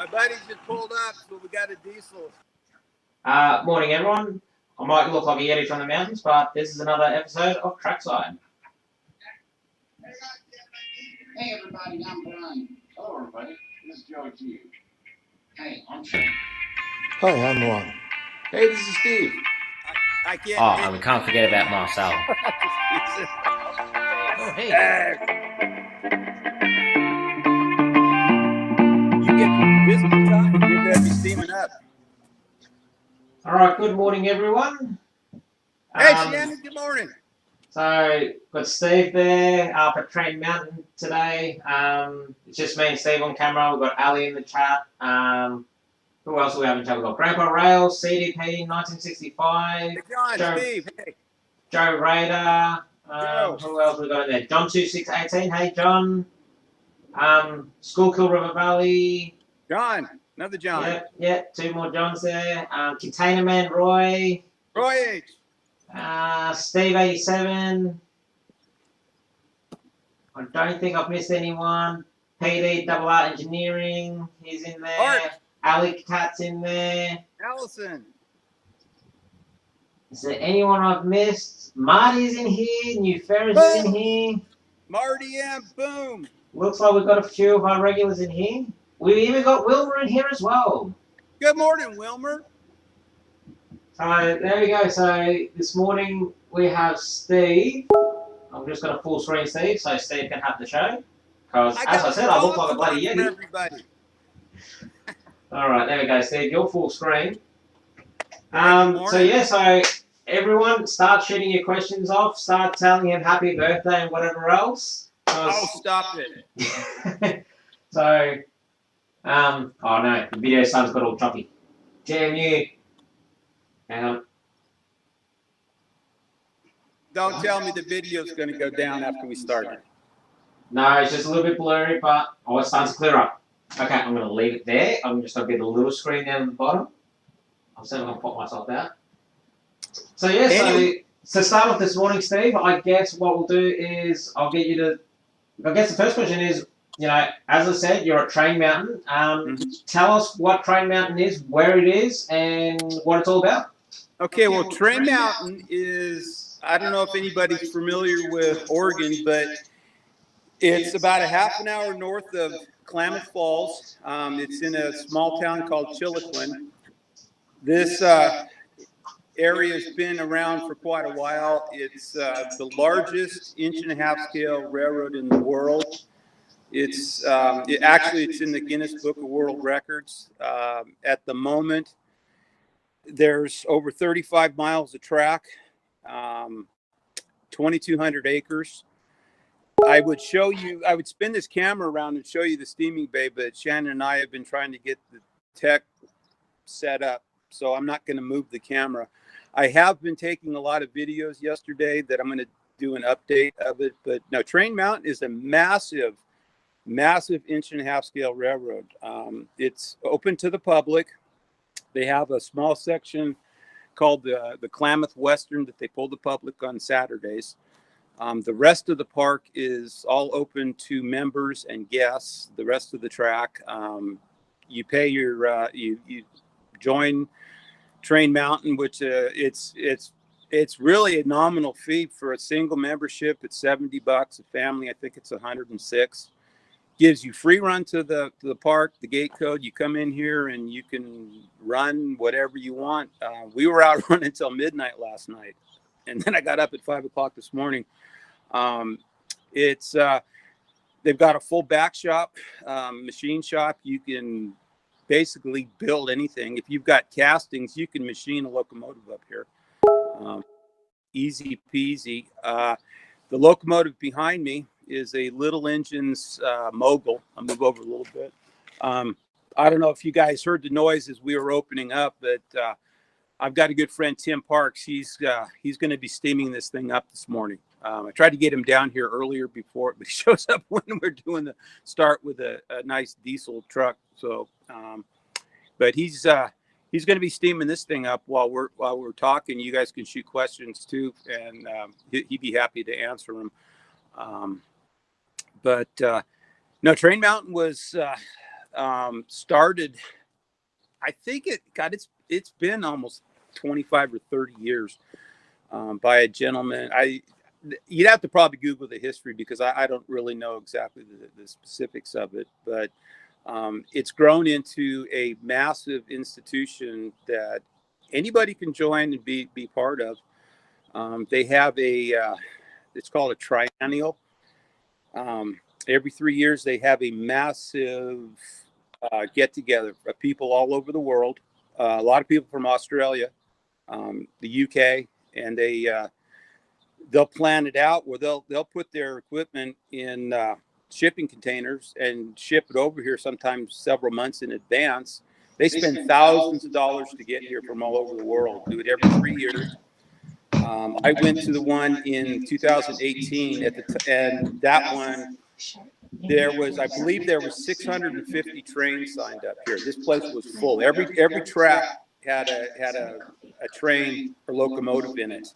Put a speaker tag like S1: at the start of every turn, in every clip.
S1: My buddies just pulled up, so we got a diesel.
S2: Morning, everyone. I might look like a Yeti from the mountains, but this is another episode of Trackside.
S3: Hey, everybody, I'm Brian. Hello, everybody. This is Joe G. Hey, I'm Shannon.
S4: Hi, I'm Ron.
S5: Hey, this is Steve.
S1: I can't.
S2: Oh, and we can't forget about Marcel.
S5: Oh, hey.
S1: You get this time, you better be steaming up.
S2: All right, good morning, everyone.
S1: Hey, Shannon, good morning.
S2: So, got Steve there up at Train Mountain today. It's just me and Steve on camera. We've got Ali in the chat. Who else do we have in chat? We've got Grandpa Rail, CDP, 1965.
S1: Hey, John,
S2: Joe,
S1: Steve, hey.
S2: Joe Raider.
S1: Joe.
S2: Who else we got in there? John 2618. Hey, John. Schuylkill River Valley.
S1: John, another John.
S2: Yeah, two more Johns there. Container Man Roy.
S1: Roy H.
S2: Steve 87. I don't think I've missed anyone. PD Double R Engineering. He's in there.
S1: Art.
S2: Ali Cat's in there.
S1: Allison.
S2: Is there anyone I've missed? Marty's in here. New Ferris is in here.
S1: Marty M. Boom.
S2: Looks like we've got a few of our regulars in here. We've even got Wilmer in here as well.
S1: Good morning, Wilmer.
S2: So there we go. So this morning we have Steve. I'm just going to full screen Steve so Steve can have the show. Because as I said, I look like a bloody Yeti.
S1: Everybody.
S2: All right, there we go, Steve. You're full screen. So everyone start shooting your questions off. Start telling him happy birthday and whatever else.
S1: Oh, stop it.
S2: So, oh no, the video sounds got all choppy. Damn you. Hang on.
S1: Don't tell me the video's going to go down after we start it.
S2: No, it's just a little bit blurry, but it's starting to clear up. Okay, I'm going to leave it there. I'm just going to get a little screen down at the bottom. I'm still going to pop myself out. So yeah, so to start off this morning, Steve, I guess what we'll do is I guess the first question is, you know, as I said, you're at Train Mountain. Tell us what Train Mountain is, where it is, and what it's all about.
S1: Okay, well, Train Mountain is, I don't know if anybody's familiar with Oregon, but it's about a half an hour north of Klamath Falls. It's in a small town called Chiloquin. This area has been around for quite a while. It's the largest inch-and-a-half scale railroad in the world. It's it's in the Guinness Book of World Records. At the moment, there's over 35 miles of track, 2,200 acres. I would spin this camera around and show you the steaming bay, but Shannon and I have been trying to get the tech set up, so I'm not going to move the camera. I have been taking a lot of videos yesterday that I'm going to do an update of it, but no, Train Mountain is a massive inch-and-a-half scale railroad. It's open to the public. They have a small section called the Klamath Western that they pull the public on Saturdays. The rest of the park is all open to members and guests. The rest of the track, you pay your you join Train Mountain, which it's really a nominal fee for a single membership. It's $70. A family, I think it's $106. Gives you free run to the park, the gate code. You come in here and you can run whatever you want. We were out running until midnight last night, and then I got up at 5 o'clock this morning. They've got a full back shop, machine shop. You can basically build anything. If you've got castings, you can machine a locomotive up here. Easy peasy. The locomotive behind me is a Little Engines Mogul. I'll move over a little bit. I don't know if you guys heard the noise as we were opening up, but I've got a good friend, Tim Parks. He's going to be steaming this thing up this morning. I tried to get him down here earlier before, but he shows up when we're doing the start with a nice diesel truck. So, but he's going to be steaming this thing up while we're talking. You guys can shoot questions too, and he'd be happy to answer them. No, Train Mountain was started, I think it's been almost 25 or 30 years by a gentleman. You'd have to probably Google the history because I don't really know exactly the specifics of it, but it's grown into a massive institution that anybody can join and be part of. They have it's called a triennial. Every 3 years, they have a massive get together of people all over the world. A lot of people from Australia, the UK, and they'll plan it out where they'll put their equipment in shipping containers and ship it over here sometimes several months in advance. They spend thousands of dollars to get here from all over the world. Do it every 3 years. I went to the one in 2018 and that one, I believe there was 650 trains signed up here. This place was full. Every track had a train or locomotive in it.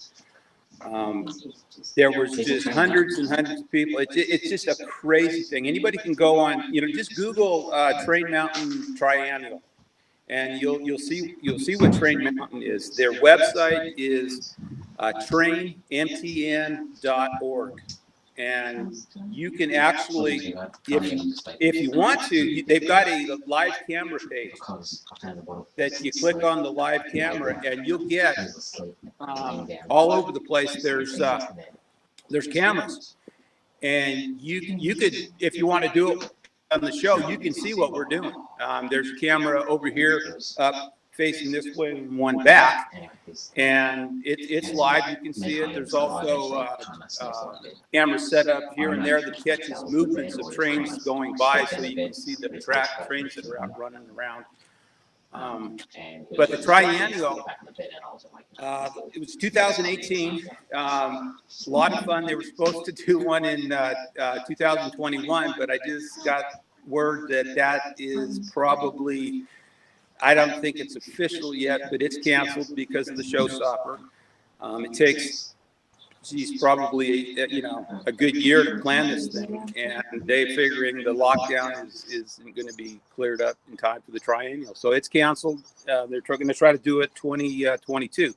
S1: There was just hundreds and hundreds of people. It's just a crazy thing. Anybody can go on, just Google Train Mountain Triennial, and you'll see what Train Mountain is. Their website is trainmtn.org. And you can actually, if you want to, they've got a live camera page that you click on the live camera and you'll get all over the place. There's cameras, and you could, if you want to do it on the show, you can see what we're doing. There's a camera over here up facing this way and one back, and it's live. You can see it. There's also cameras set up here and there that catches movements of trains going by, so you can see the trains that are out running around. But the triennial, it was 2018. A lot of fun. They were supposed to do one in 2021, but I just got word that is probably, I don't think it's official yet, but it's canceled because of the showstopper. It takes, probably a good year to plan this thing, and they're figuring the lockdown isn't going to be cleared up in time for the triennial, so it's canceled. They're going to try to do it 2022.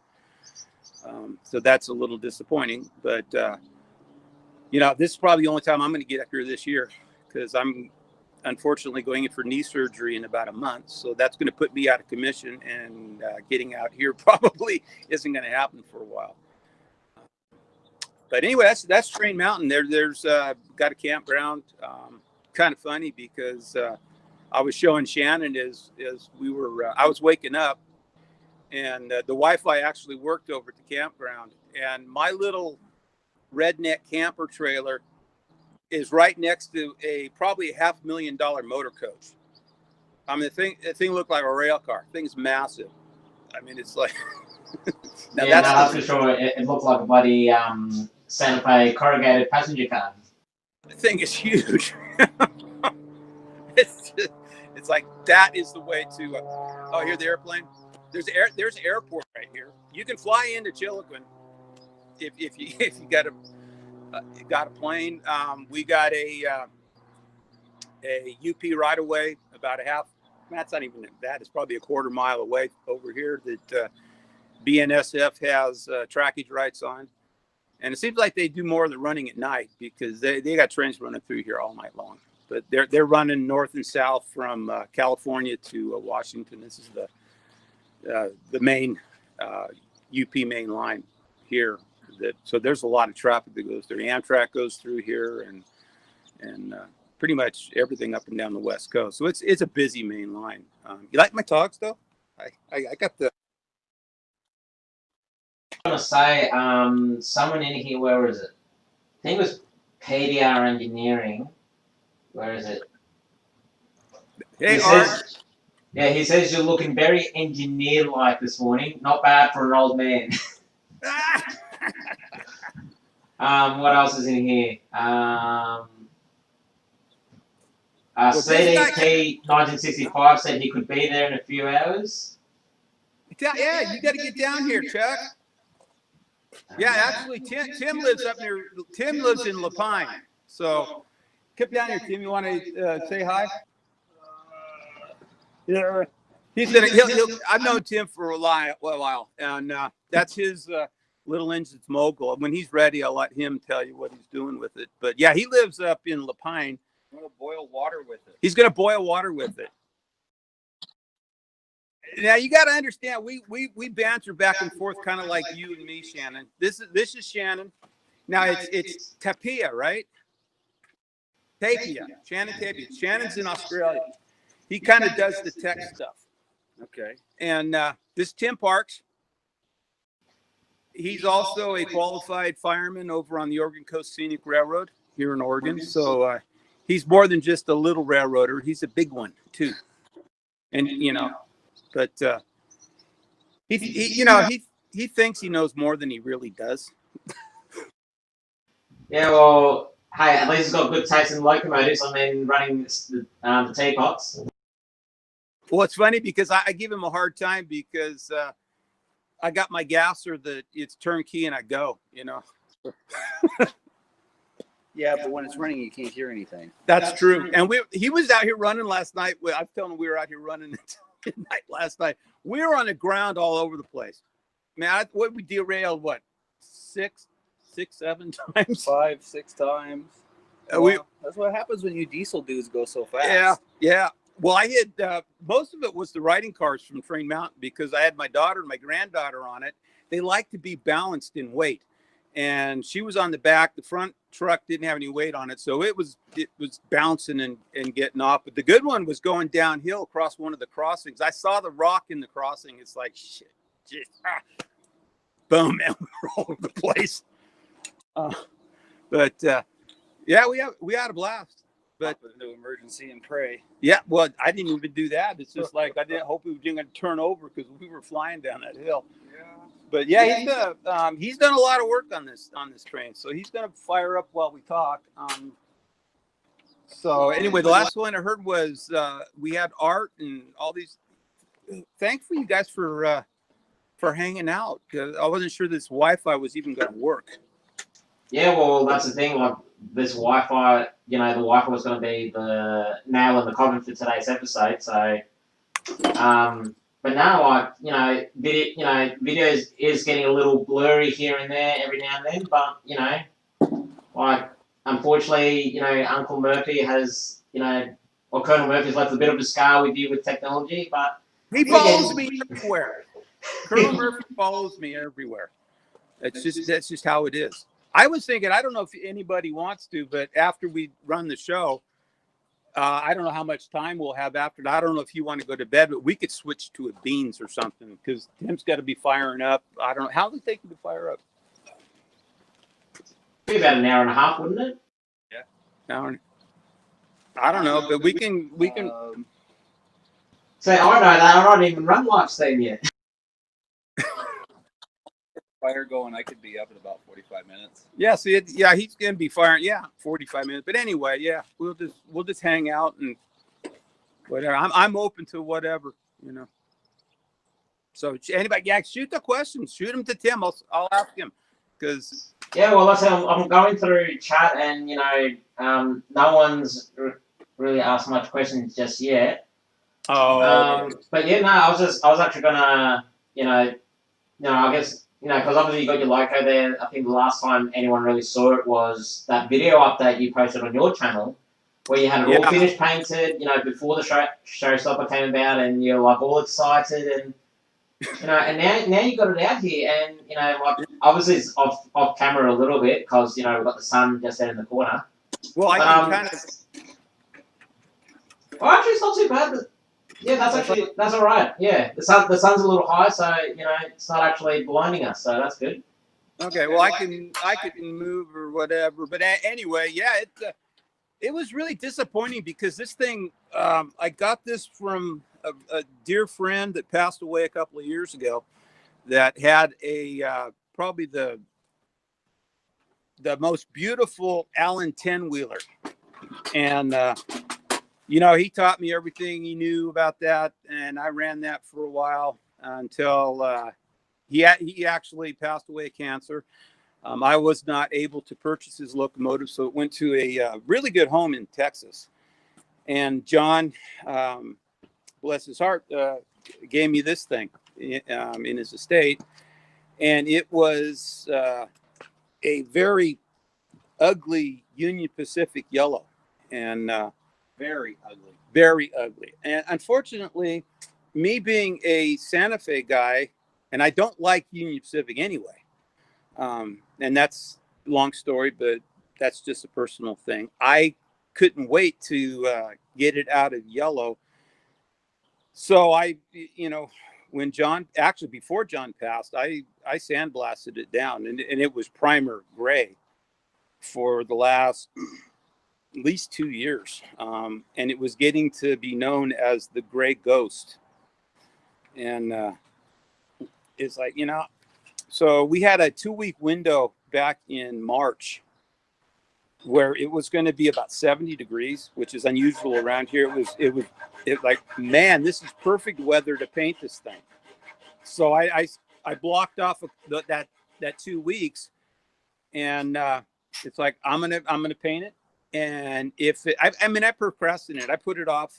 S1: So that's a little disappointing, but this is probably the only time I'm going to get up here this year because I'm unfortunately going in for knee surgery in about a month, so that's going to put me out of commission, and getting out here probably isn't going to happen for a while. But anyway, that's Train Mountain. There's got a campground. Kind of funny because I was showing Shannon as we were. I was waking up, and the Wi-Fi actually worked over at the campground, and my little redneck camper trailer is right next to probably $500,000 motor coach. I mean, the thing looked like a rail car. The thing's massive. I mean, it's like.
S2: That's for sure. It looked like a bloody Santa Fe corrugated passenger car.
S1: The thing is huge. It's like that is the way to. Oh, here's the airplane. There's an airport right here. You can fly into Chiloquin if you got a plane. We got a UP right away about a half. That's not even that. It's probably a quarter mile away over here that BNSF has trackage rights on, and it seems like they do more of the running at night because they got trains running through here all night long. But they're running north and south from California to Washington. This is the main UP main line here. So there's a lot of traffic that goes through. Amtrak goes through here, and pretty much everything up and down the West Coast. So it's a busy main line. You like my talks though? I got the.
S2: I'm gonna say someone in here. Where is it? I think it was PDR Engineering. Where is it?
S1: Hey, Art.
S2: He says you're looking very engineer-like this morning. Not bad for an old man. What else is in here? CDP 1965 said he could be there in a few hours.
S1: Yeah, you got to get down here, Chuck. Yeah, actually, Tim lives up near. Tim lives in Lapine, so come down here, Tim. You want to say hi? Yeah. He'll I've known Tim for a while, and that's his little engine's mogul. When he's ready, I'll let him tell you what he's doing with it. But yeah, he lives up in Lapine.
S5: I'm gonna boil water with it.
S1: He's gonna boil water with it. Now you got to understand, we banter back and forth, kind of like you and me, Shannon. This is Shannon. Now it's Tapia, right? Tapia, Shannon Tapia. Shannon's in Australia. He kind of does the tech stuff.
S5: Okay.
S1: And this Tim Parks, he's also a qualified fireman over on the Oregon Coast Scenic Railroad here in Oregon. So he's more than just a little railroader. He's a big one too. And but he thinks he knows more than he really does.
S2: Yeah, well, hey, at least he's got good taste in locomotives. I mean, running the teapots.
S1: Well, it's funny because I give him a hard time because I got my gasser that it's turnkey and I go,
S5: Yeah, but when it's running, you can't hear anything.
S1: That's true. And he was out here running last night. I was telling him we were out here running midnight last night. We were on the ground all over the place. Man, we derailed six, 7 times?
S5: 5, 6 times. That's what happens when you diesel dudes go so fast.
S1: Yeah. Well, I had most of it was the riding cars from Train Mountain because I had my daughter and my granddaughter on it. They like to be balanced in weight, and she was on the back. The front truck didn't have any weight on it, so it was bouncing and getting off. But the good one was going downhill across one of the crossings. I saw the rock in the crossing. It's like shit, boom, man, we're all over the place. But yeah, we had a blast. But
S5: no emergency and pray.
S1: Yeah, well, I didn't even do that. It's just like I didn't hope we were going to turn over because we were flying down that hill.
S5: Yeah.
S1: But yeah, he's done a lot of work on this train, so he's going to fire up while we talk. So anyway, the last one I heard was we had Art and all these. Thankful you guys for hanging out because I wasn't sure this Wi-Fi was even going to work.
S2: Yeah, well, that's the thing. Like this Wi-Fi, the Wi-Fi was going to be the nail in the coffin for today's episode. So, but now, videos is getting a little blurry here and there every now and then. But unfortunately, Uncle Murphy has, or Colonel Murphy's left a bit of a scar with you with technology. But
S1: he follows me everywhere. Colonel Murphy follows me everywhere. That's just how it is. I was thinking, I don't know if anybody wants to, but after we run the show, I don't know how much time we'll have after that. I don't know if you want to go to bed, but we could switch to a beans or something because Tim's got to be firing up. I don't know. How does it take him to fire up?
S2: Be about an hour and a half, wouldn't it?
S5: Yeah.
S1: Hour. I don't know, but we can.
S2: Say, I know that. I don't even run live stream yet.
S5: Fire going, I could be up in about 45 minutes.
S1: Yeah, he's gonna be firing. Yeah, 45 minutes. But anyway, yeah, we'll just hang out and whatever. I'm open to whatever, So anybody, shoot the questions. Shoot them to Tim. I'll ask him because.
S2: Yeah, well, that's how I'm going through chat, and no one's really asked much questions just yet.
S1: Oh.
S2: But yeah, no, I was actually gonna, I guess. Because obviously you got your loco there. I think the last time anyone really saw it was that video update you posted on your channel, where you had it all finished painted. Before the showstopper came about, and you're like all excited, and and now you got it out here, and obviously it's off camera a little bit because we've got the sun just there in the corner.
S1: Well, I can kind of.
S2: Well, actually, it's not too bad. Yeah, that's all right. Yeah, the sun's a little high, so it's not actually blinding us, so that's good.
S1: Okay, well I can move or whatever, but anyway, yeah, it was really disappointing because this thing I got this from a dear friend that passed away a couple of years ago that had a probably the most beautiful Allen 10-wheeler, and he taught me everything he knew about that, and I ran that for a while until he actually passed away of cancer. I was not able to purchase his locomotive, so it went to a really good home in Texas. And John, bless his heart, gave me this thing in his estate, and it was a very ugly Union Pacific yellow, and
S5: Very ugly.
S1: very ugly. And unfortunately, me being a Santa Fe guy, and I don't like Union Pacific anyway, and that's a long story, but that's just a personal thing. I couldn't wait to get it out of yellow. So when before John passed, I sandblasted it down, and it was primer gray for the last at least 2 years. And it was getting to be known as the Gray Ghost. And it's like, so we had a 2-week window back in March where it was going to be about 70 degrees, which is unusual around here. It was like, man, this is perfect weather to paint this thing. So I blocked off that 2 weeks, and it's like, I'm gonna paint it. And if I procrastinated, I put it off,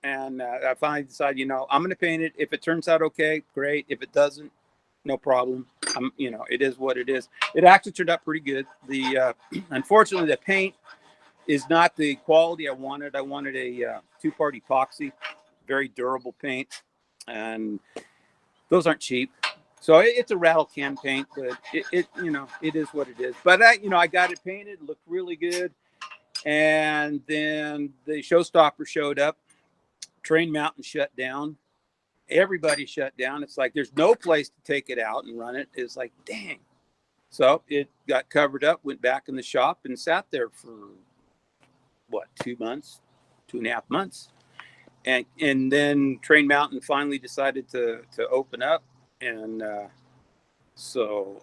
S1: and I finally decided, I'm going to paint it. If it turns out okay, great. If it doesn't, no problem. It is what it is. It actually turned out pretty good. Unfortunately, the paint is not the quality I wanted. I wanted a 2-part epoxy, very durable paint, and those aren't cheap. So it's a rattle can paint, but it is what it is. But I got it painted, looked really good. And then the showstopper showed up. Train Mountain shut down. Everybody shut down. It's like there's no place to take it out and run it. It's like, dang. So it got covered up, went back in the shop, and sat there for 2 months, 2.5 months. And then Train Mountain finally decided to open up, and so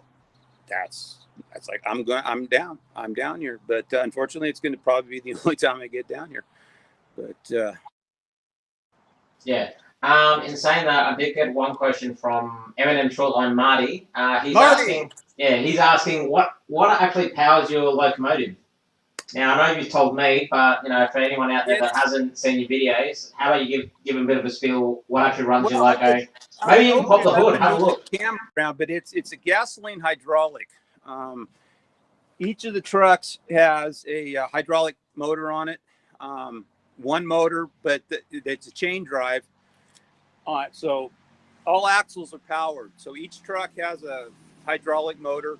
S1: that's like, I'm down here. But unfortunately, it's going to probably be the only time I get down here. But
S2: Yeah. In saying that, I did get one question from M&M Shortline Marty. He's asking what actually powers your locomotive. Now, I know you've told me, but for anyone out there that hasn't seen your videos, how about you give them a bit of a spiel what actually runs your loco? Maybe you can pop the hood, have a look.
S1: Camera around, but it's a gasoline hydraulic. Each of the trucks has a hydraulic motor on it. One motor, but it's a chain drive. So all axles are powered. So each truck has a hydraulic motor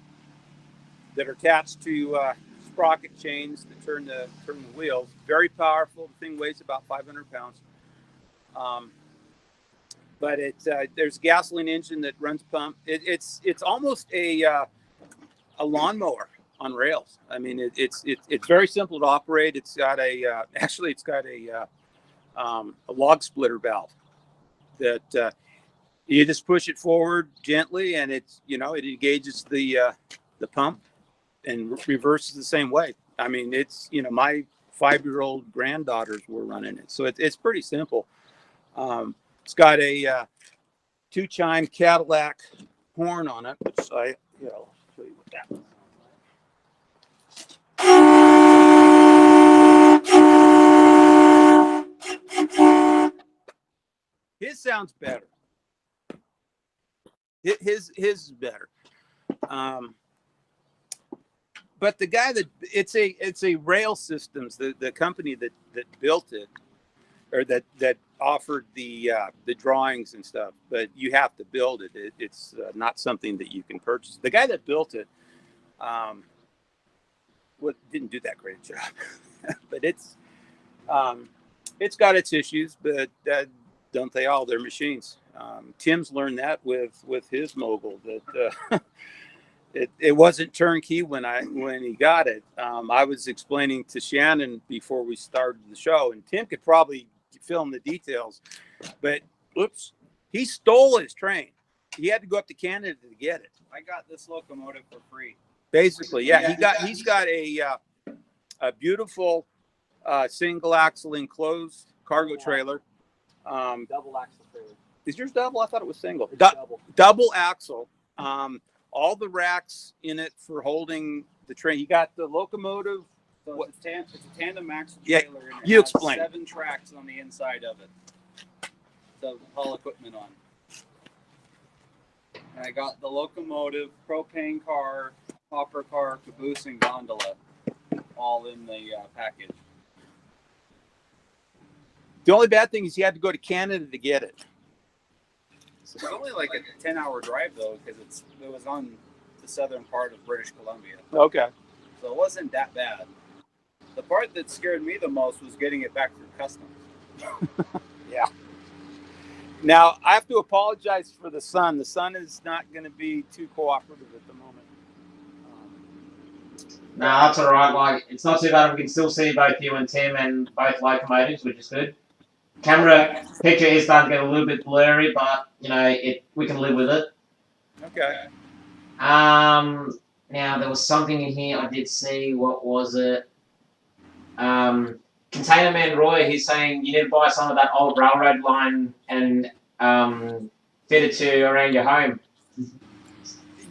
S1: that are attached to sprocket chains that turn the wheels. Very powerful. The thing weighs about 500 pounds. But there's a gasoline engine that runs pump. It's almost a lawnmower on rails. I mean, it's very simple to operate. It's got a log splitter valve that you just push it forward gently, and it engages the pump and reverses the same way. I mean, it's my 5-year-old granddaughters were running it, so it's pretty simple. It's got a 2-chime Cadillac horn on it, which I'll show you what that one sounds like. His sounds better. His is better. But the guy it's a Rail Systems, the company that built it, or that offered the drawings and stuff. But you have to build it. It's not something that you can purchase. The guy that built it, didn't do that great a job. But it's got its issues, but don't they all? They're machines. Tim's learned that with his mogul, that it wasn't turnkey when he got it. I was explaining to Shannon before we started the show, and Tim could probably film the details, but he stole his train. He had to go up to Canada to get it.
S5: I got this locomotive for free.
S1: Basically, yeah. He's got a beautiful single axle enclosed cargo trailer.
S5: Double axle trailer.
S1: Is yours double? I thought it was single.
S5: Double.
S1: Double axle. All the racks in it for holding the train. You got the locomotive.
S5: So it's a tandem axle
S1: Yeah,
S5: trailer. And
S1: you explain.
S5: 7 tracks on the inside of it. to haul equipment on. And I got the locomotive, propane car, hopper car, caboose, and gondola all in the package.
S1: The only bad thing is you had to go to Canada to get it.
S5: It's only like a 10-hour drive though, because it was on the southern part of British Columbia.
S1: Okay.
S5: So it wasn't that bad. The part that scared me the most was getting it back through customs.
S1: Yeah. Now, I have to apologize for the sun. The sun is not going to be too cooperative at the moment.
S2: No, that's all right. Like, it's not too bad. We can still see both you and Tim and both locomotives, which is good. Camera picture is starting to get a little bit blurry, but you know, we can live with it.
S1: Okay.
S2: Now there was something in here I did see. What was it? Container Man Roy, he's saying you need to buy some of that old railroad line and fit it to around your home.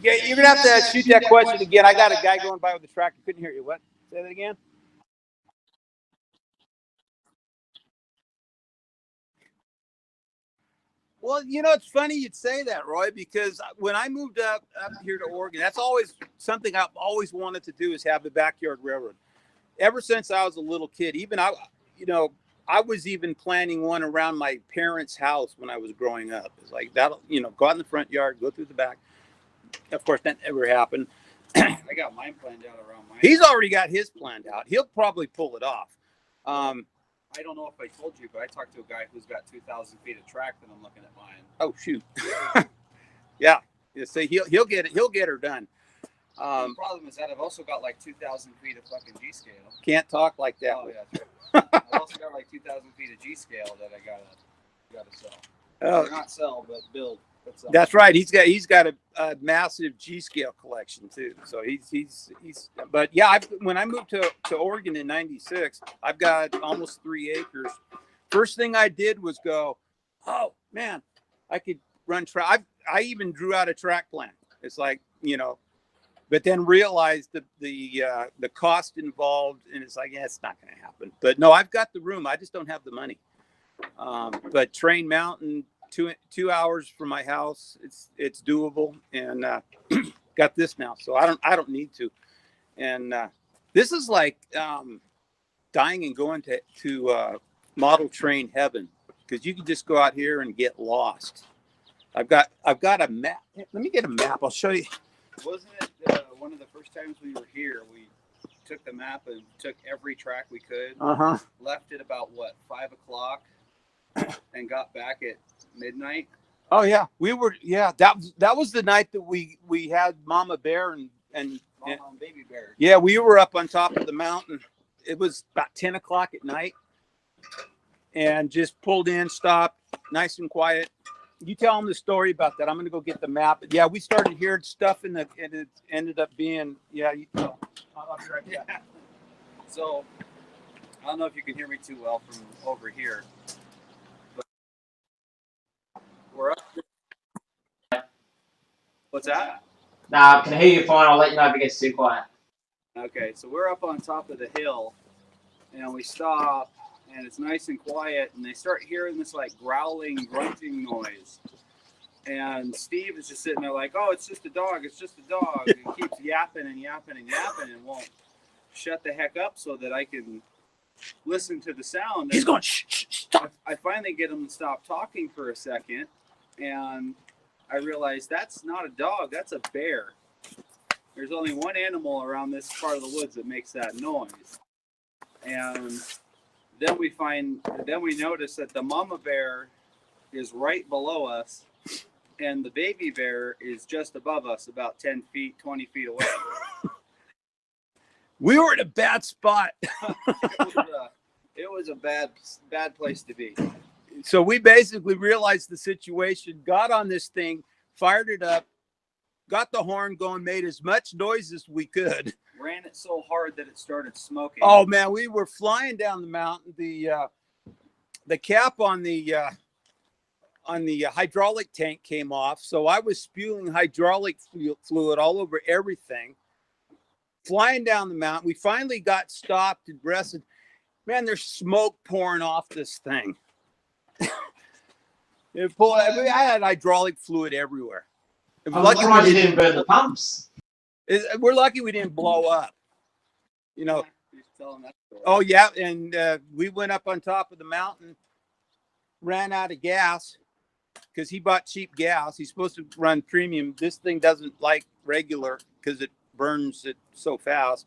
S1: Yeah, you're gonna have to shoot that question again. I got a guy going by with a tractor. Couldn't hear you. What? Say that again. Well, you know, it's funny you'd say that, Roy, because when I moved up here to Oregon, that's always something I've always wanted to do is have a backyard railroad. Ever since I was a little kid, even I was even planning one around my parents' house when I was growing up. It's like that'll, go out in the front yard, go through the back. Of course, that never happened.
S5: I got mine planned out around mine.
S1: He's already got his planned out. He'll probably pull it off.
S5: I don't know if I told you, but I talked to a guy who's got 2,000 feet of track that I'm looking at buying.
S1: Oh shoot! Yeah. So he'll get it. He'll get her done.
S5: The problem is that I've also got like 2,000 feet of fucking G scale.
S1: Can't talk like that.
S5: Oh yeah. I've also got like 2,000 feet of G scale that I gotta sell.
S1: Oh,
S5: Or not sell, but build.
S1: that's right. He's got a massive G scale collection too. So he's. But yeah, when I moved to Oregon in '96, I've got almost 3 acres. First thing I did was go, oh man, I could run track. I even drew out a track plan. It's like, but then realized the cost involved, and it's like, yeah, it's not going to happen. But no, I've got the room. I just don't have the money. But Train Mountain, 2 hours from my house, it's doable, and got this now, so I don't need to. And this is like dying and going to model train heaven, because you can just go out here and get lost. I've got a map. Let me get a map. I'll show you.
S5: Wasn't it one of the first times we were here? We took the map and took every track we could. Left it about 5 o'clock, and got back at midnight.
S1: Oh yeah, we were. Yeah, that was the night that we had Mama Bear and
S5: Baby Bear.
S1: Yeah, we were up on top of the mountain. It was about 10 o'clock at night, and just pulled in, stopped, nice and quiet. You tell them the story about that. I'm going to go get the map. Yeah, we started hearing stuff, and it ended up being, yeah. I'll be right back.
S5: Yeah. So, I don't know if you can hear me too well from over here. But we're up. What's that?
S2: Nah, I can hear you fine. I'll let you know if it gets too quiet.
S5: Okay, so we're up on top of the hill, and we stop, and it's nice and quiet, and they start hearing this like growling, grunting noise. And Steve is just sitting there like, oh, it's just a dog, it's just a dog. And he keeps yapping and yapping and yapping and won't shut the heck up so that I can listen to the sound.
S1: He's going, shh, stop.
S5: I finally get him to stop talking for a second, and I realize that's not a dog, that's a bear. There's only one animal around this part of the woods that makes that noise. And then we notice that the mama bear is right below us, and the baby bear is just above us, about 10 feet, 20 feet away.
S1: We were in a bad spot.
S5: It was a bad place to be.
S1: So we basically realized the situation, got on this thing, fired it up, got the horn going, made as much noise as we could.
S5: Ran it so hard that it started smoking.
S1: Oh man, we were flying down the mountain. The cap on the hydraulic tank came off, so I was spewing hydraulic fluid all over everything. Flying down the mountain, we finally got stopped and rested. Man, there's smoke pouring off this thing. I had hydraulic fluid everywhere.
S2: I'm surprised you didn't burn the pumps.
S1: We're lucky we didn't blow up. You know.
S5: You're telling that story.
S1: Oh yeah, and we went up on top of the mountain, ran out of gas because he bought cheap gas. He's supposed to run premium. This thing doesn't like regular because it burns it so fast.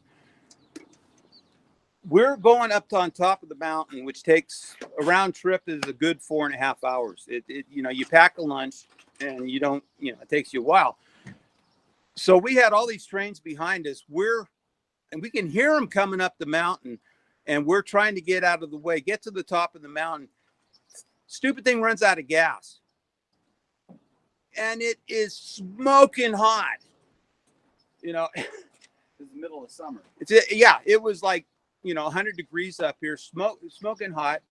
S1: We're going up on top of the mountain, which takes a round trip is a good 4.5 hours. You pack a lunch and you don't, it takes you a while. So we had all these trains behind us. And we can hear them coming up the mountain, and we're trying to get out of the way, get to the top of the mountain. Stupid thing runs out of gas. And it is smoking hot.
S5: It's the middle of summer.
S1: It was like, 100 degrees up here, smoking hot.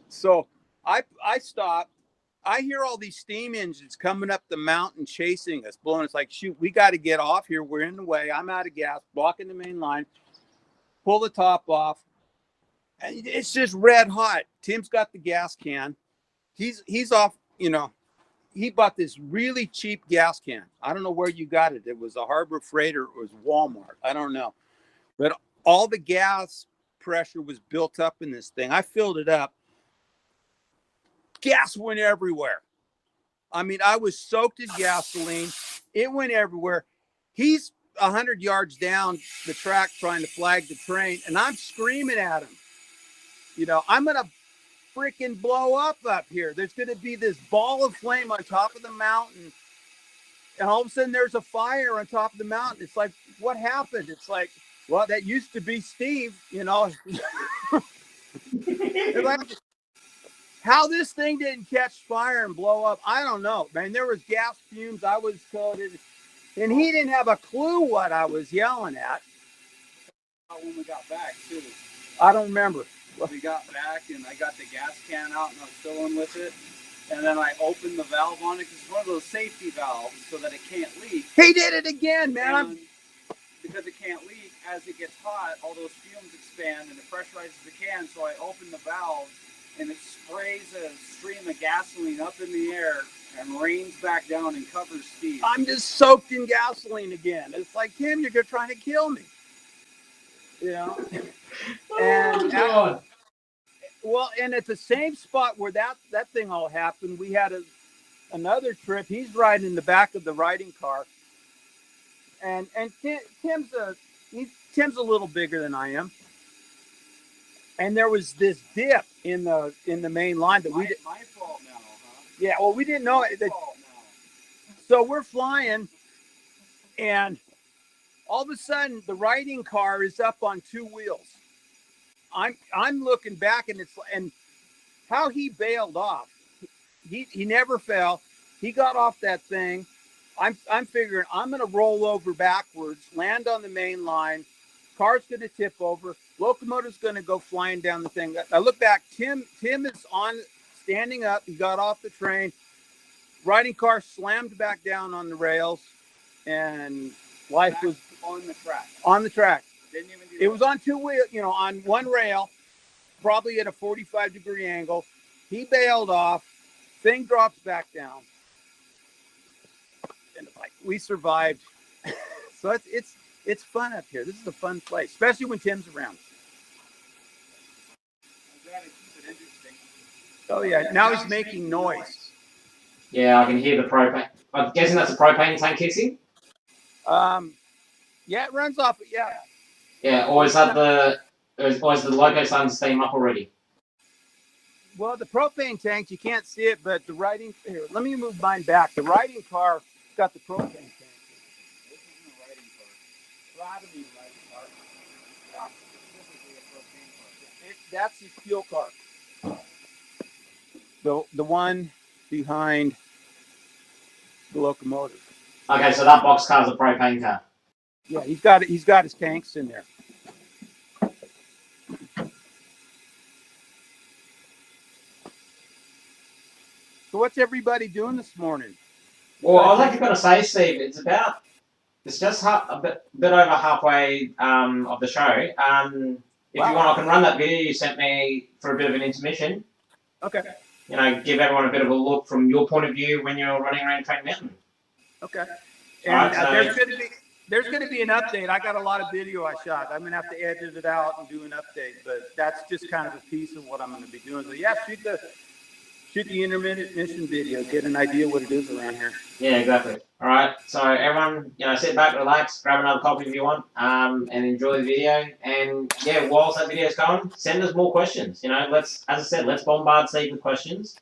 S1: So I stopped. I hear all these steam engines coming up the mountain chasing us, blowing. It's like, shoot, we got to get off here. We're in the way. I'm out of gas, blocking the main line. Pull the top off. And it's just red hot. Tim's got the gas can. He's off, he bought this really cheap gas can. I don't know where you got it. It was a Harbor Freight or it was Walmart. I don't know. But all the gas pressure was built up in this thing. I filled it up. Gas went everywhere. I mean, I was soaked in gasoline. It went everywhere. He's 100 yards down the track trying to flag the train, and I'm screaming at him. I'm going to freaking blow up here. There's going to be this ball of flame on top of the mountain, and all of a sudden there's a fire on top of the mountain. It's like, what happened? It's like, well, that used to be Steve, How this thing didn't catch fire and blow up, I don't know, man. There was gas fumes. I was coated, and he didn't have a clue what I was yelling at.
S5: When we got back, too.
S1: I don't remember.
S5: We got back, and I got the gas can out, and I was filling with it. And then I opened the valve on it, because it's one of those safety valves, so that it can't leak.
S1: He did it again, man.
S5: Because it can't leak, as it gets hot, all those fumes expand, and it pressurizes the can. So I opened the valve, and it sprays a stream of gasoline up in the air and rains back down and covers Steve.
S1: I'm just soaked in gasoline again. It's like, Tim, you're trying to kill me. And well, and at the same spot where that thing all happened, we had another trip. He's riding in the back of the riding car, and Tim's a little bigger than I am. And there was this dip in the main line that
S5: my fault now, huh?
S1: Yeah, well, we didn't know it. So we're flying, and all of a sudden the riding car is up on two wheels. I'm looking back, and how he bailed off. He never fell. He got off that thing. I'm figuring I'm gonna roll over backwards, land on the main line. Car's going to tip over. Locomotive's going to go flying down the thing. I look back. Tim is standing up. He got off the train. Riding car slammed back down on the rails, and life was
S5: on the track.
S1: On the track.
S5: Didn't even do
S1: it was on two wheels, on one rail, probably at a 45-degree angle. He bailed off. Thing drops back down, and we survived. So it's fun up here. This is a fun place, especially when Tim's around.
S5: I'm trying to keep it interesting.
S1: Oh, yeah. Now he's making noise.
S2: Yeah, I can hear the propane. I'm guessing that's a propane tank hissing?
S1: Yeah, it runs off. Yeah.
S2: Yeah, or is the loco starting to steam up already?
S1: Well, the propane tank, you can't see it, but the riding... Here, let me move mine back. The riding car got the propane tank. That's his fuel car. The one behind the locomotive.
S2: Okay, so that box car's a propane car.
S1: Yeah, he's got his tanks in there. So what's everybody doing this morning?
S2: Well, I was actually going to say, Steve, it's just a bit over halfway of the show. If you want, I can run that video you sent me for a bit of an intermission.
S1: Okay.
S2: you know, give everyone a bit of a look from your point of view when you're running around Train Mountain.
S5: Okay.
S2: All right,
S5: And
S2: so
S5: there's gonna be an update. I got a lot of video I shot. I'm gonna have to edit it out and do an update, but that's just kind of a piece of what I'm gonna be doing. So yeah, shoot the intermittent mission video, get an idea what it is around here.
S2: yeah, exactly. All right, so everyone, you know, sit back, relax, grab another coffee if you want, and enjoy the video. And yeah, whilst that video's going, send us more questions. You know, let's, as I said, let's bombard Steve with questions,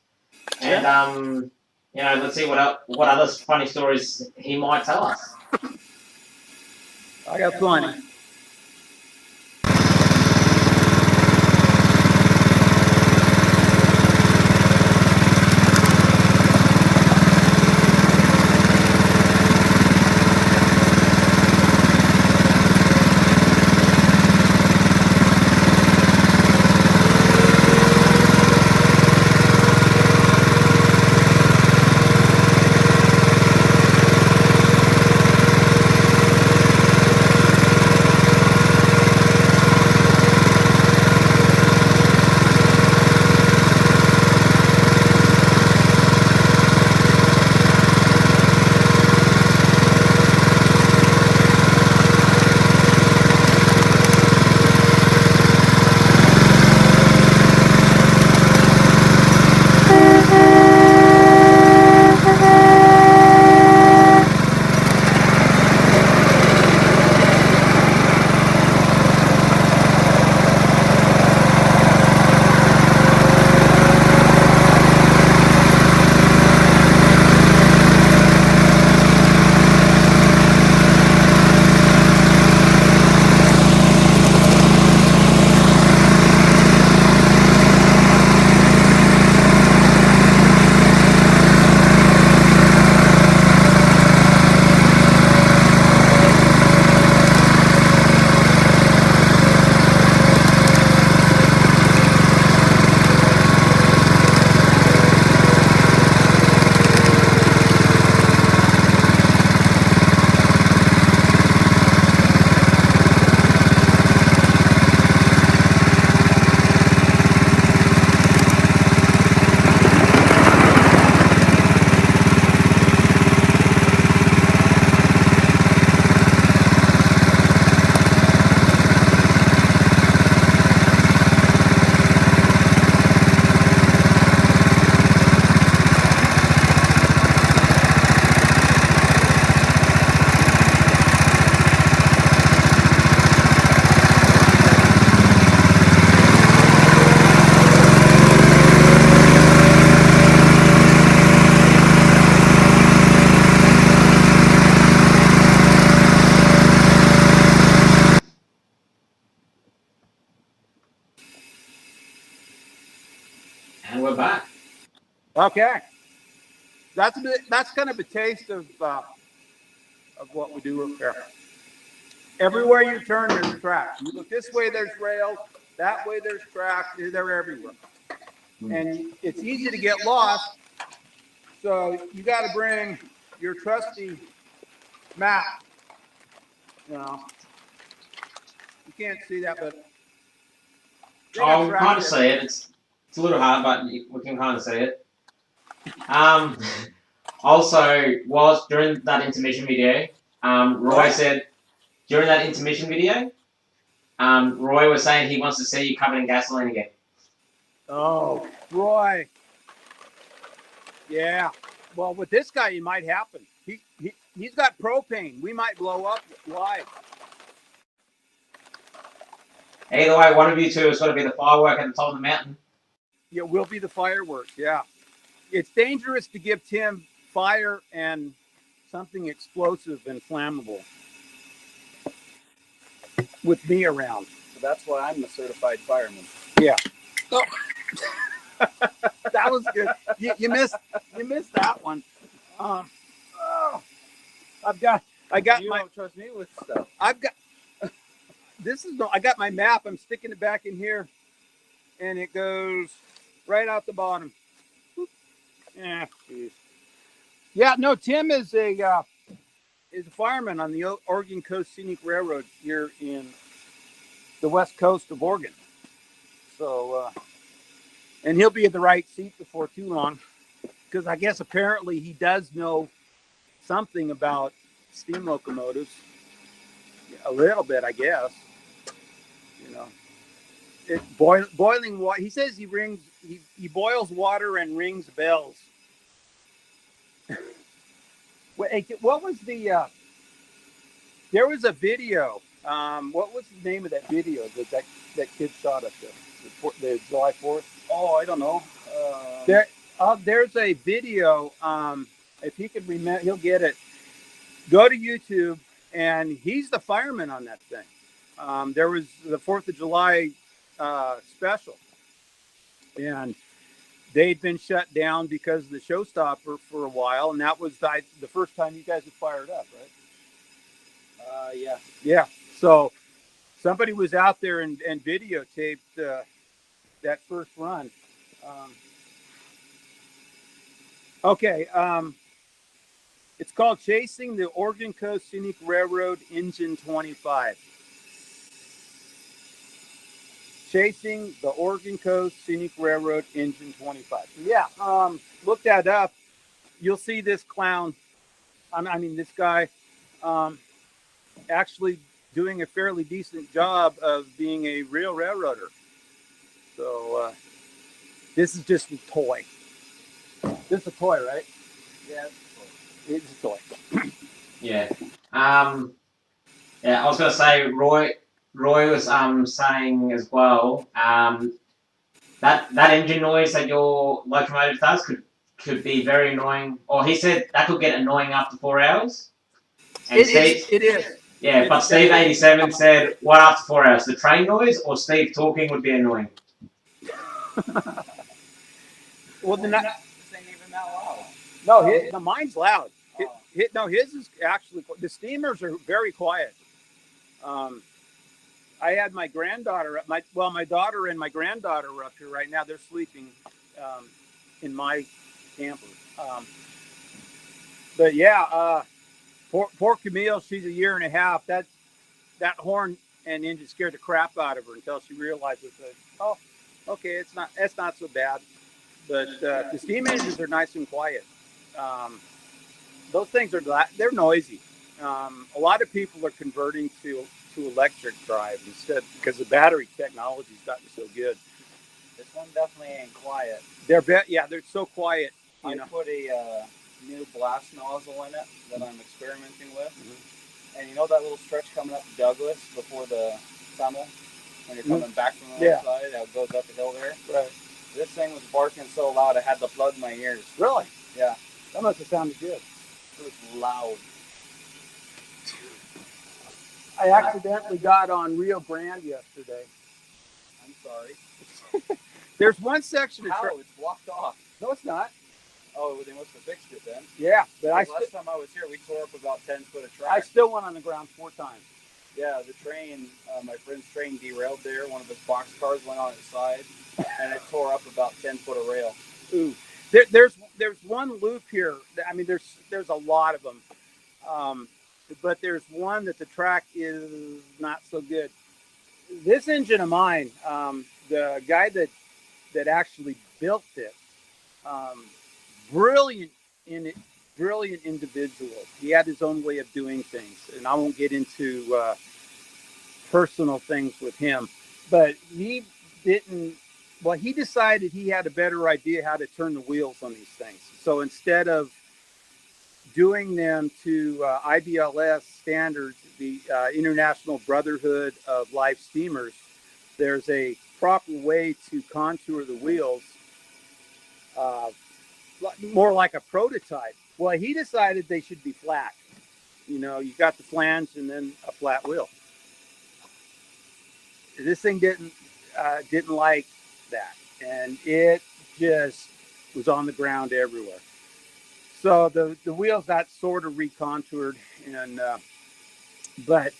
S2: and you know, let's see what other funny stories he might tell us.
S5: I got plenty.
S2: And we're back.
S5: Okay. That's kind of a taste of what we do up there. Everywhere you turn, there's tracks. You look this way, there's rails. That way, there's tracks. They're everywhere. And it's easy to get lost. So you got to bring your trusty map. You know, you can't see that, but
S2: Oh, we kind of see it. It's a little hard, but we can kind of see it. Also, whilst during that intermission video, Roy said during that intermission video, Roy was saying he wants to see you covered in gasoline again.
S5: Oh, Roy. Yeah. Well, with this guy, it might happen. He's got propane. We might blow up live.
S2: Either way, one of you two has got to be the firework at the top of the mountain.
S5: Yeah, we'll be the fireworks. Yeah. It's dangerous to give Tim fire and something explosive and flammable with me around. So that's why I'm a certified fireman. Yeah. Oh. That was good. You missed that one. Oh, I got
S6: you
S5: my.
S6: don't trust me with stuff.
S5: I got my map. I'm sticking it back in here, and it goes right out the bottom. Yeah, geez. Yeah. No, Tim is a fireman on the Oregon Coast Scenic Railroad here in the west coast of Oregon. So
S1: and he'll be in the right seat before too long, because I guess apparently he does know something about steam locomotives, a little bit, I guess. You know, boiling water. He says he boils water and rings bells. What was the? There was a video. What was the name of that video that kid shot up there? The July 4th.
S5: Oh, I don't know.
S1: There's a video. If he could remember, he'll get it. Go to YouTube, and he's the fireman on that thing. There was the 4th of July special, and they'd been shut down because of the showstopper for a while, and that was the first time you guys had fired up, right?
S5: Yeah.
S1: Yeah. So somebody was out there and videotaped that first run. Okay. It's called Chasing the Oregon Coast Scenic Railroad Engine 25. Chasing the Oregon Coast Scenic Railroad Engine 25. So yeah, look that up. You'll see this clown. I mean, this guy actually doing a fairly decent job of being a real railroader. So this is just a toy. This is a toy, right?
S5: Yeah.
S1: It's a toy.
S2: Yeah. Yeah, I was gonna say Roy was saying as well, that engine noise that your locomotive does could be very annoying, or he said that could get annoying after 4 hours. And
S1: It is.
S2: Yeah, but Steve 87 said, what after 4 hours? The train noise or Steve talking would be annoying?
S1: Well,
S5: This ain't even that loud.
S1: no, mine's loud. No, his is actually, the steamers are very quiet. I had my granddaughter, my daughter and my granddaughter are up here right now. They're sleeping in my camper. But yeah, poor Camille, she's 1.5 years. That horn and engine scared the crap out of her until she realized that, oh, okay, it's not so bad. But the steam engines are nice and quiet. Those things they're noisy. A lot of people are converting to electric drive instead because the battery technology's gotten so good.
S5: This one definitely ain't quiet.
S1: They're so quiet.
S5: I put a new blast nozzle in it that I'm experimenting with. Mm-hmm. And you know that little stretch coming up Douglas before the tunnel? When you're coming back from the other side, how it goes up the hill there?
S1: Right.
S5: This thing was barking so loud I had to plug my ears.
S1: Really?
S5: Yeah.
S1: That must have sounded good.
S5: It was loud.
S1: I accidentally got on Rio Grande yesterday.
S5: I'm sorry.
S1: There's one section of
S5: How? It's blocked off.
S1: No, it's not.
S5: Oh, they must have fixed it then.
S1: Yeah, but
S5: last time I was here, we tore up about 10 foot of track.
S1: I still went on the ground 4 times.
S5: Yeah, the train, my friend's train derailed there. One of his box cars went on its side, and it tore up about 10 foot of rail.
S1: Ooh, there's one loop here. I mean, there's a lot of them, but there's one that the track is not so good. This engine of mine, the guy that actually built it, brilliant individual. He had his own way of doing things, and I won't get into personal things with him, but he didn't. Well, he decided he had a better idea how to turn the wheels on these things. So instead of doing them to IBLS standards, the International Brotherhood of Live Steamers, there's a proper way to contour the wheels, more like a prototype. Well, he decided they should be flat. You know, you got the flange and then a flat wheel. This thing didn't like that, and it just was on the ground everywhere. So the wheels got sort of recontoured, and but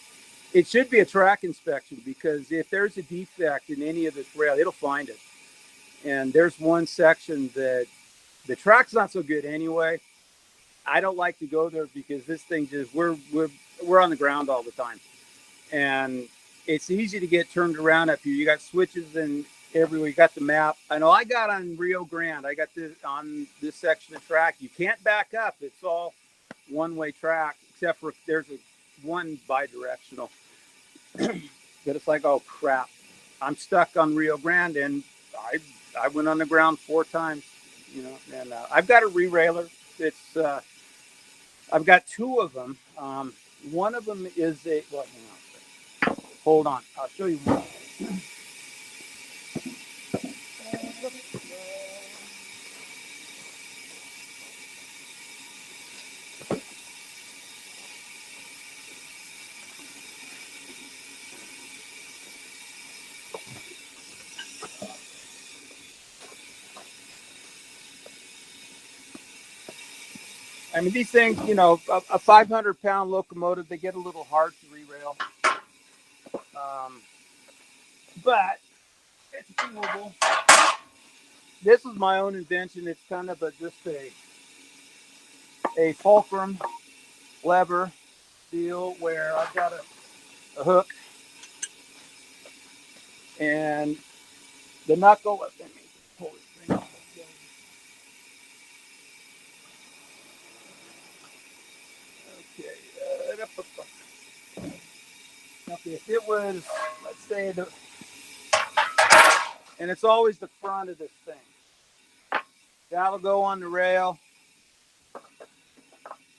S1: it should be a track inspection, because if there's a defect in any of this rail, it'll find it. And there's one section that the track's not so good anyway. I don't like to go there because this thing just we're on the ground all the time, and it's easy to get turned around up here. You got switches everywhere. You got the map. I know I got on Rio Grande. I got this on this section of track. You can't back up. It's all one-way track, except for if there's one bi-directional. But it's like, oh crap, I'm stuck on Rio Grande, and I went on the ground 4 times, you know. And I've got a re-railer. It's I've got 2 of them. One of them is a well, hang on. Hold on, I'll show you one. I mean, these things, you know, a 500-pound locomotive, they get a little hard to re-rail. But it's doable. This is my own invention. It's kind of just a fulcrum lever deal where I've got a hook and the knuckle. Let me pull this thing off. Okay, if it was, let's say, and it's always the front of this thing. That'll go on the rail.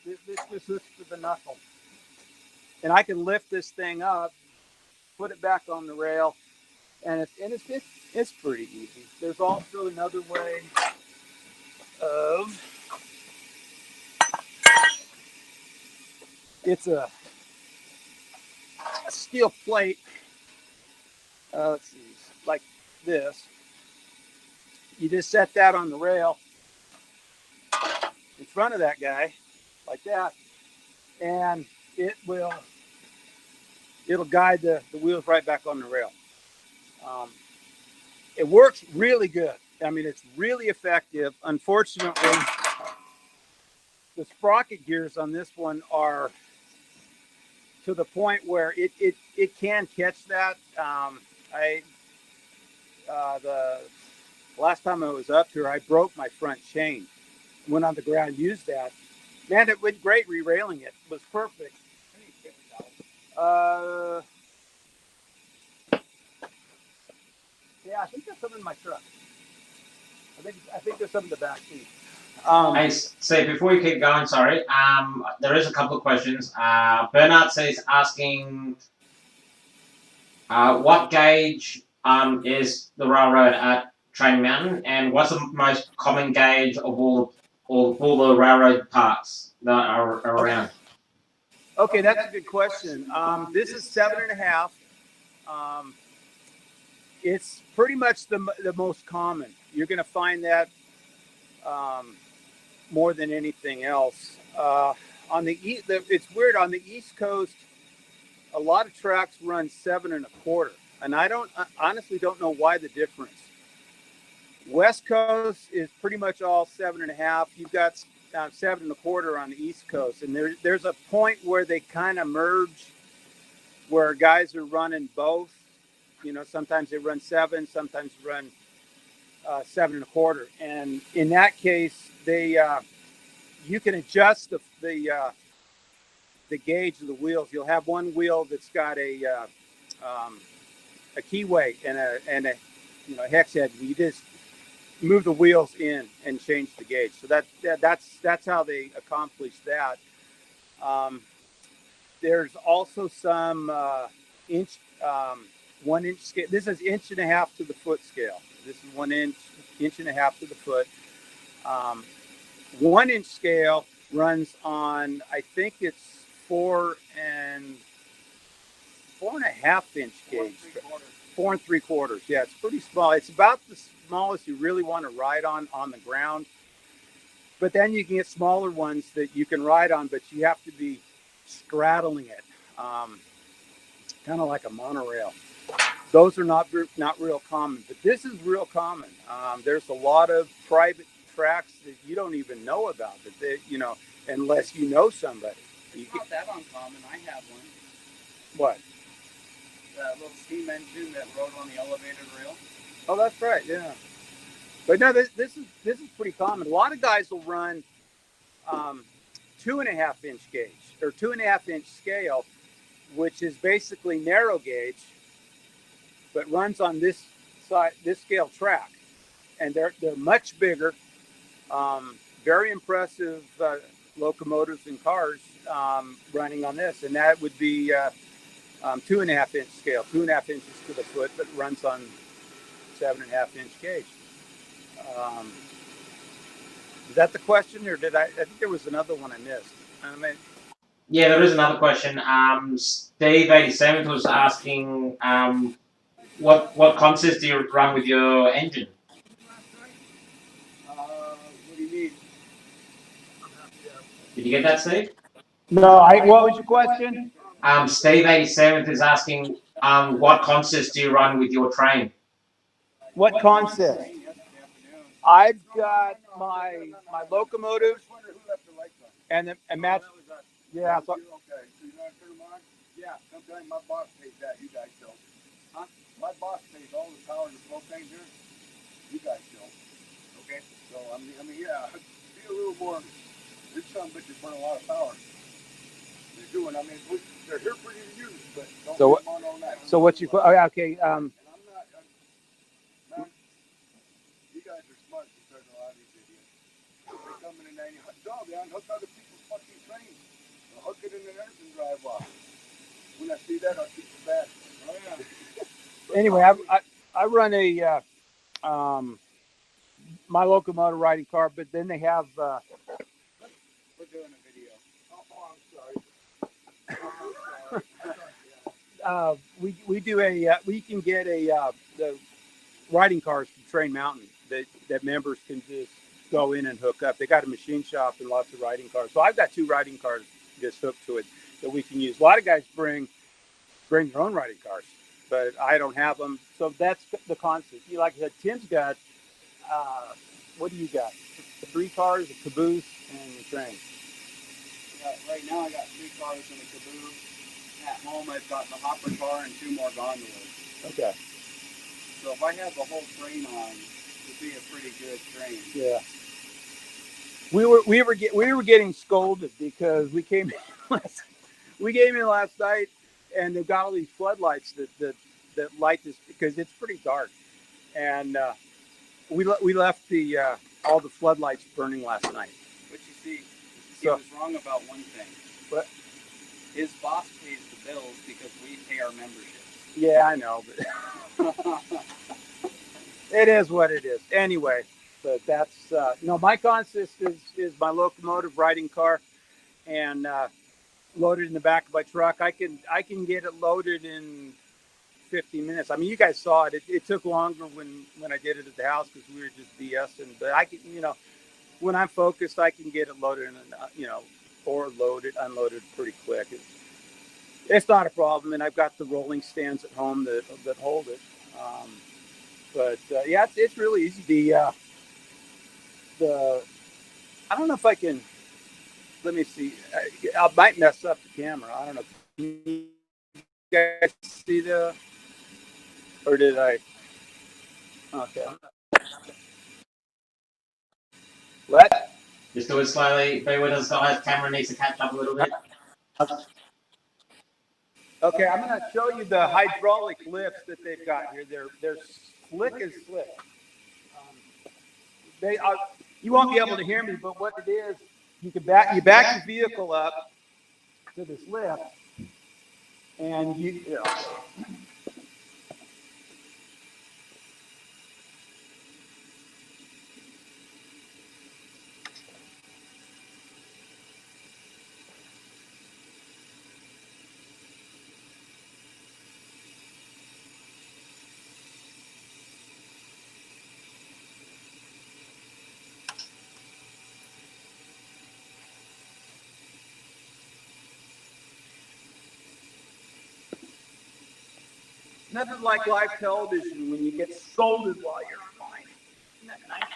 S1: This just hooks to the knuckle. And I can lift this thing up, put it back on the rail, and it's pretty easy. There's also another way of, it's a steel plate. Let's see, like this. You just set that on the rail in front of that guy, like that, and it'll guide the wheels right back on the rail. It works really good. I mean, it's really effective. Unfortunately, the sprocket gears on this one are to the point where it can catch that. The last time I was up here, I broke my front chain. Went on the ground, used that. Man, it went great re-railing it. It was perfect. Yeah, I think there's some in my truck. I think there's some in the back seat.
S2: Hey, so before you keep going, sorry, there is a couple of questions. Bernard says asking, what gauge is the railroad at Train Mountain, and what's the most common gauge of all the railroad parts that are around?
S1: Okay, that's a good question. This is 7.5. It's pretty much the most common. You're going to find that more than anything else. On the east, it's weird. On the East Coast, a lot of tracks run 7.25, and I honestly don't know why the difference. West Coast is pretty much all 7.5. You've got 7.25 on the East Coast, and there's a point where they kind of merge, where guys are running both. You know, sometimes they run 7, sometimes they run 7.25, and in that case, you can adjust the gauge of the wheels. You'll have one wheel that's got a keyway and a hex head. You just move the wheels in and change the gauge. So that's how they accomplish that. There's also some 1 inch scale. This is 1.5 inches to the foot scale. This is 1 inch, 1.5 inches to the foot. 1 inch scale runs on, I think it's 4 1/2 inch gauge. 4 3/4. Yeah, it's pretty small. It's about the smallest you really want to ride on the ground. But then you can get smaller ones that you can ride on, but you have to be straddling it, kind of like a monorail. Those are not real common, but this is real common. There's a lot of private tracks that you don't even know about, but unless you know somebody.
S5: It's not that uncommon. I have one.
S1: What?
S5: That little steam engine that rode on the elevated rail.
S1: Oh, that's right. Yeah. But no, this is pretty common. A lot of guys will run 2.5 inch gauge or 2.5 inch scale, which is basically narrow gauge, but runs on this side, this scale track, and they're much bigger, very impressive locomotives and cars running on this, and that would be 2.5 inch scale, 2.5 inches to the foot, but runs on 7.5 inch gauge. Is that the question, or did I think there was another one I missed? I mean,
S2: Yeah, there is another question. Steve 87 was asking, what concepts do you run with your engine?
S1: what do you mean?
S2: Did you get that, Steve?
S1: No, what was your question?
S2: Steve 87 is asking, what concepts do you run with your train?
S1: What concept? I've got my locomotive and match. Yeah. So,
S3: Okay, so you want to turn them on? Yeah, sometimes my boss pays that, you guys don't. Huh? My boss pays all the power and the propane here, you guys don't. Okay? So, I mean, yeah, be a little more, this some bitches burn a lot of power. They're doing, I mean, they're here for you to use, but don't
S1: So
S3: get them on all night.
S1: so what's your? Oh, yeah, okay.
S3: And I'm not, you guys are smart compared to a lot of these idiots. They come in and they dog, they unhook other people's fucking trains. They'll hook it in the earth and drive off. When I see that, I'll keep it back. Oh, yeah.
S1: Anyway, I run a my locomotive riding car, but then they have.
S5: We're doing a video.
S3: Oh, I'm sorry.
S1: We do we can get the riding cars from Train Mountain that members can just go in and hook up. They got a machine shop and lots of riding cars. So I've got 2 riding cars just hooked to it that we can use. A lot of guys bring their own riding cars, but I don't have them. So that's the concept. Like I said, Tim's got what do you got? 3 cars, a caboose, and a train.
S5: Right now I got 3 cars and a caboose. At home I've got the hopper car and 2 more gondolas.
S1: Okay.
S5: So if I have the whole train on, it'd be a pretty good train.
S1: Yeah. We were getting scolded because we came in last night and they've got all these floodlights that light this because it's pretty dark, and we left all the floodlights burning last night.
S5: But you see, he was wrong about one thing.
S1: What?
S5: His boss pays the bills because we pay our membership.
S1: Yeah, I know, but it is what it is. Anyway, but that's no. My consist is my locomotive riding car, and loaded in the back of my truck. I can get it loaded in 15 minutes. I mean, you guys saw it. It took longer when I did it at the house because we were just BSing. But I can, when I'm focused, I can get it loaded and or loaded, unloaded pretty quick. It's not a problem, and I've got the rolling stands at home that hold it. But yeah, it's really easy. The I don't know if I can. Let me see. I might mess up the camera. I don't know. Can you guys see or did I? Okay. What?
S2: Just do it slowly. Be with us, guys. Camera needs to catch up a little bit.
S1: Okay, I'm going to show you the hydraulic lifts that they've got here. They're slick as slick. You won't be able to hear me, but what it is, you back your vehicle up to this lift, and you know. Nothing like live television when you get scolded while you're online. Isn't that nice?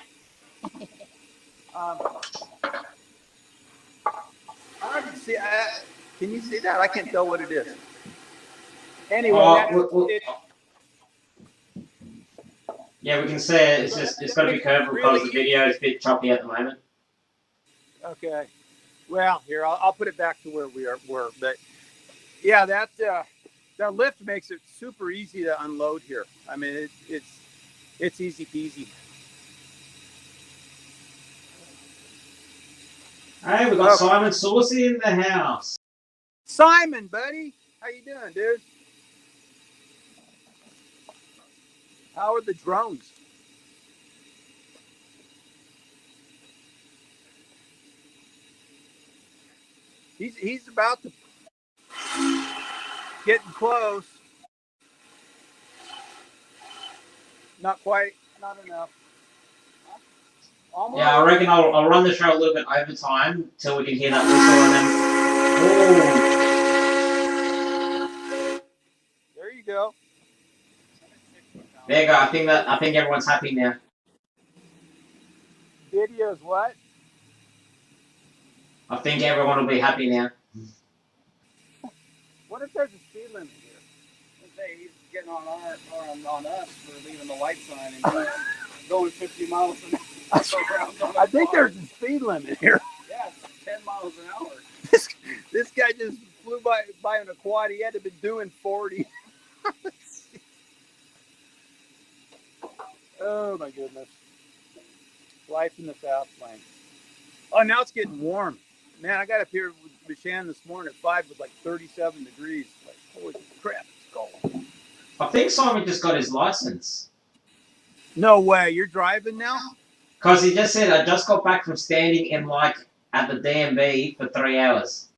S1: I don't see. Can you see that? I can't tell what it is. Anyway,
S2: Yeah, we can see it. It's just it's got to be careful because the video is a bit choppy at the moment.
S1: Okay. Well, here I'll put it back to where we were. But yeah, that lift makes it super easy to unload here. I mean, it's easy peasy.
S2: Hey, we got Simon Saucy in the house.
S1: Simon, buddy, how you doing, dude? How are the drones? He's about to getting close. Not quite, not enough. Almost.
S2: Yeah, I reckon I'll run the show a little bit over time till we can hear that whistle and then. Oh.
S1: There you go.
S2: There you go. I think everyone's happy now.
S1: Video's what?
S2: I think everyone will be happy now.
S1: What if there's a speed limit here?
S3: Let's say he's getting on us for leaving the lights on and going 50 miles an hour.
S1: I think there's a speed limit here.
S3: Yeah, it's 10 miles an hour.
S1: This guy just flew by on a quad. He had to be doing 40. Oh my goodness. Life in the fast lane. Oh, now it's getting warm. Man, I got up here with Shannon this morning at 5 with like 37 degrees. Like, holy crap, it's cold.
S2: I think Simon just got his license.
S1: No way. You're driving now?
S2: Because he just said, I just got back from standing in like at the DMV for 3 hours.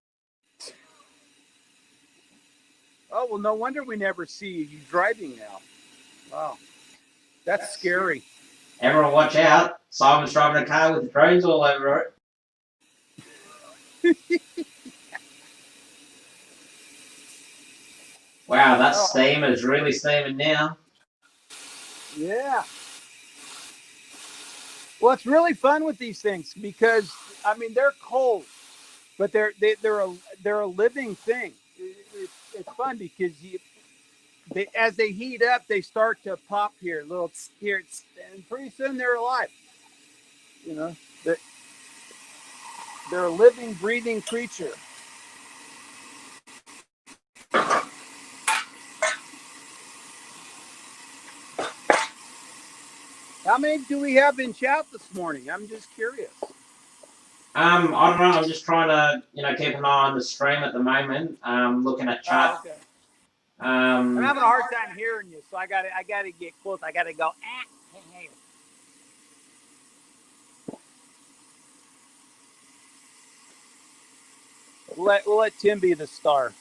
S1: Oh, well, no wonder we never see you driving now. Wow. That's scary.
S2: Everyone watch out. Simon's driving a car with the drones all over it. Wow, that steam is really steaming now.
S1: Yeah. Well, it's really fun with these things because, I mean, they're cold, but they're a living thing. It's fun because as they heat up, they start to pop here, little here, and pretty soon they're alive. You know, they're a living, breathing creature. How many do we have in chat this morning? I'm just curious.
S2: I don't know. I'm just trying to, keep an eye on the stream at the moment. Looking at chat.
S1: Oh, okay. I'm having a hard time hearing you, so I gotta get close. I gotta go. Hey. We'll let Tim be the star.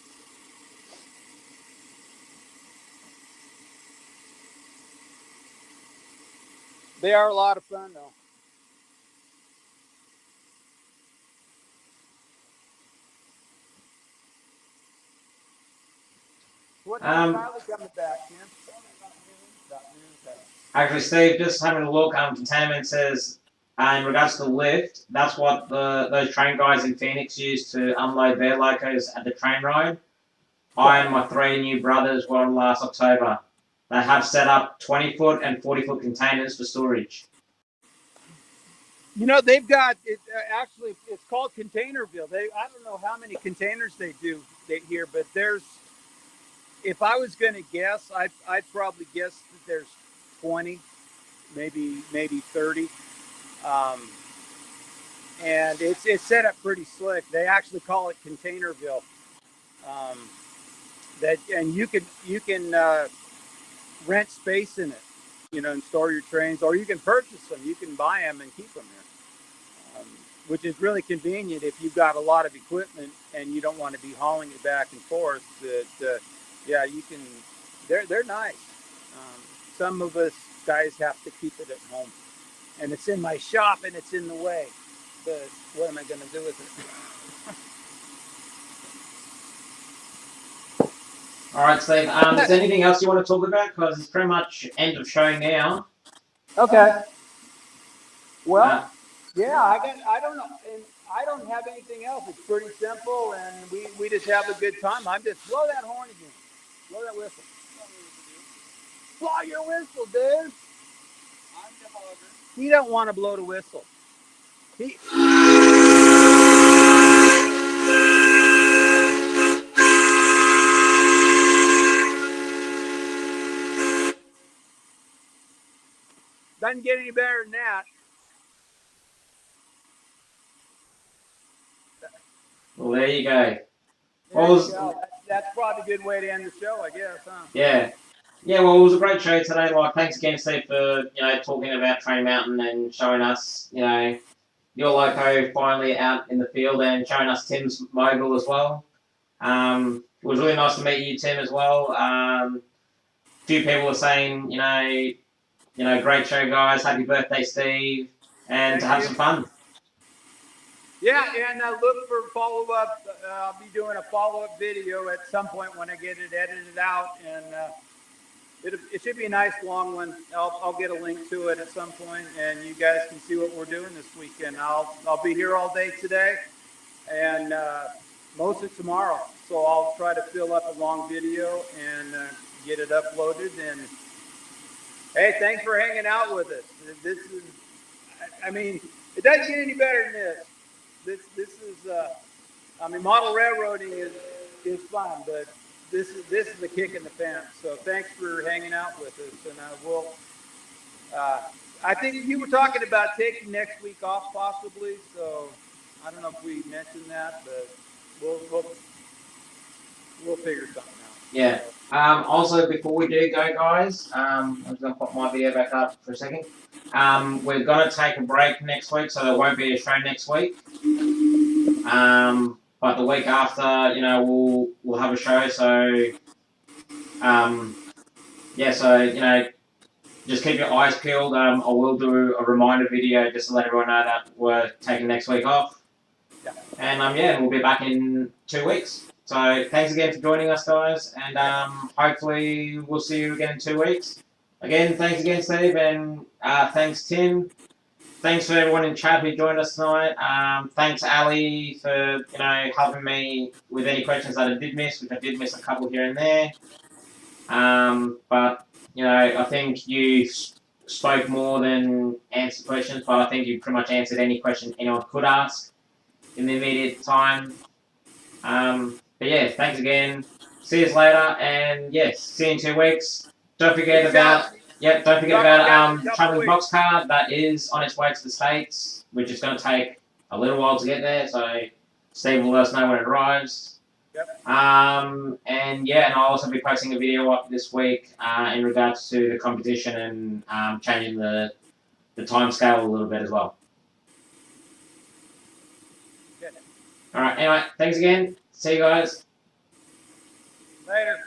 S1: They are a lot of fun, though. What time Kylie coming back, Tim?
S2: Actually, Steve, just having a look. Containment says, in regards to the lift, that's what those train guys in Phoenix use to unload their locos at the train ride. I and my 3 new brothers were on last October. They have set up 20-foot and 40-foot containers for storage.
S1: You know, they've got it. Actually, it's called Containerville. I don't know how many containers they do here, but there's. If I was going to guess, I'd probably guess that there's 20, maybe 30, and it's set up pretty slick. They actually call it Containerville. And you can rent space in it, and store your trains, or you can purchase them. You can buy them and keep them there, which is really convenient if you've got a lot of equipment and you don't want to be hauling it back and forth. Yeah, you can. They're nice. Some of us guys have to keep it at home, and it's in my shop and it's in the way. But what am I going to do with
S2: it? All right, Steve. Is there anything else you want to talk about? Because it's pretty much end of show now.
S1: Okay. Well, yeah, I don't know, and I don't have anything else. It's pretty simple, and we just have a good time. I'm just blow that horn again. Blow that whistle. Blow your whistle, dude.
S5: He don't want to blow the whistle. He doesn't get any better than that.
S2: Well, there you go.
S5: That's probably a good way to end the show, I guess, huh?
S2: Yeah. Yeah, well, it was a great show today. Like, thanks again, Steve, for, talking about Train Mountain and showing us, your loco finally out in the field and showing us Tim's mogul as well. It was really nice to meet you, Tim, as well. Few people were saying, great show, guys. Happy birthday, Steve, and to have some fun.
S5: Yeah, and look for follow-up. I'll be doing a follow-up video at some point when I get it edited out, and it should be a nice long one. I'll get a link to it at some point, and you guys can see what we're doing this weekend. I'll be here all day today, and most of tomorrow. So I'll try to fill up a long video and get it uploaded. And hey, thanks for hanging out with us. This is, I mean, it doesn't get any better than this. This is, model railroading is fun, but this is the kick in the pants. So thanks for hanging out with us, and I think you were talking about taking next week off possibly. So I don't know if we mentioned that, but we'll figure something out.
S2: Yeah. Also, before we do go, guys, I'm just gonna put my video back up for a second. We're gonna take a break next week, so there won't be a show next week. But the week after, we'll have a show. So, just keep your eyes peeled. I will do a reminder video just to let everyone know that we're taking next week off.
S5: Yeah.
S2: And we'll be back in 2 weeks. So thanks again for joining us, guys, and hopefully we'll see you again in 2 weeks. Again, thanks again, Steve, and thanks, Tim. Thanks for everyone in chat who joined us tonight. Thanks, Ali, for helping me with any questions that I did miss, which I did miss a couple here and there. But I think you spoke more than answered questions, but I think you pretty much answered any question anyone could ask in the immediate time. But yeah, thanks again. See you later, and yes, see you in 2 weeks. Don't forget about Chandler's box car. That is on its way to the States, which is going to take a little while to get there. So Steve will let us know when it arrives.
S5: Yep.
S2: And I'll also be posting a video up this week in regards to the competition and changing the time scale a little bit as well. All right. Anyway, thanks again. See you guys.
S5: Later.